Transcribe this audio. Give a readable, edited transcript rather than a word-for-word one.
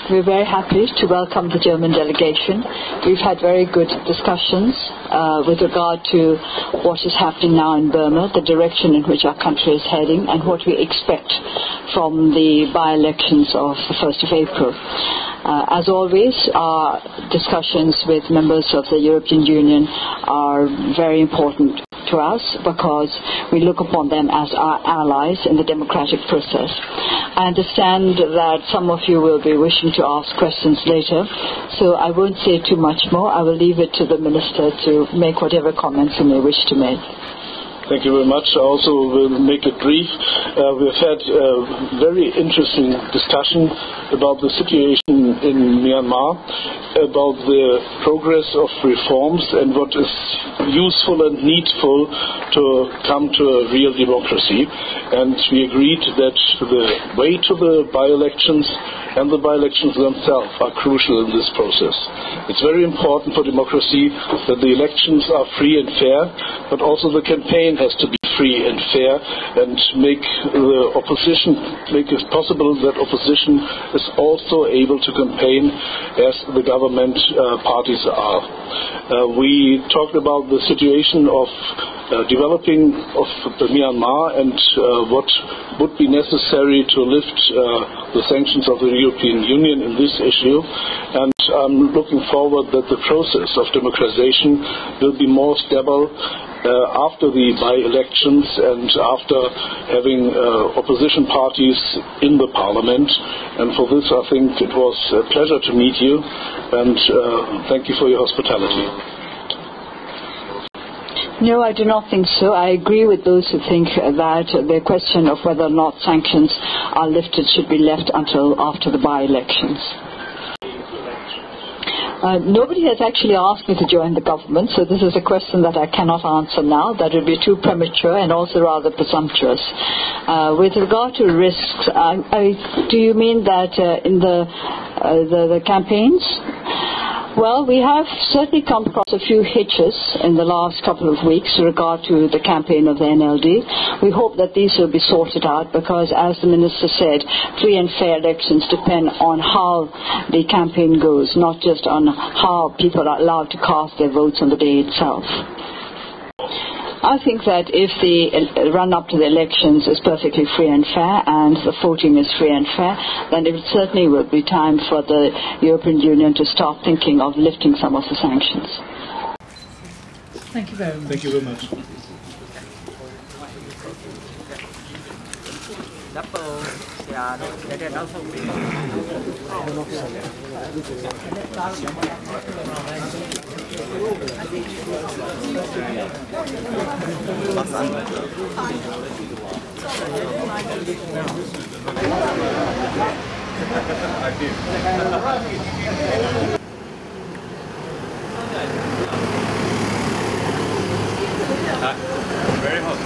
We're very happy to welcome the German delegation. We've had very good discussions with regard to what is happening now in Burma, the direction in which our country is heading, and what we expect from the by-elections of the 1st of April. As always, our discussions with members of the European Union are very important to us because we look upon them as our allies in the democratic process. I understand that some of you will be wishing to ask questions later, so I won't say too much more. I will leave it to the Minister to make whatever comments he may wish to make. Thank you very much. I also will make it brief. We've had a very interesting discussion about the situation in Myanmar, about the progress of reforms and what is useful and needful to come to a real democracy. And we agreed that the way to the by-elections and the by-elections themselves are crucial in this process. It's very important for democracy that the elections are free and fair, but also the campaign has to be free and fair and make it possible that opposition is also able to campaign as the government parties are. We talked about the situation of developing of Myanmar and what would be necessary to lift the sanctions of the European Union in this issue, and I'm looking forward that the process of democratization will be more stable after the by-elections and after having opposition parties in the parliament. And for this I think it was a pleasure to meet you, and thank you for your hospitality. No, I do not think so. I agree with those who think that the question of whether or not sanctions are lifted should be left until after the by-elections. Nobody has actually asked me to join the government, so this is a question that I cannot answer now. That would be too premature and also rather presumptuous. With regard to risks, do you mean that in the campaigns? Well, we have certainly come across a few hitches in the last couple of weeks with regard to the campaign of the NLD. We hope that these will be sorted out because, as the Minister said, free and fair elections depend on how the campaign goes, not just on how people are allowed to cast their votes on the day itself. I think that if the run-up to the elections is perfectly free and fair and the voting is free and fair, then it certainly will be time for the European Union to start thinking of lifting some of the sanctions. Thank you very much. Thank you very much. Very hot.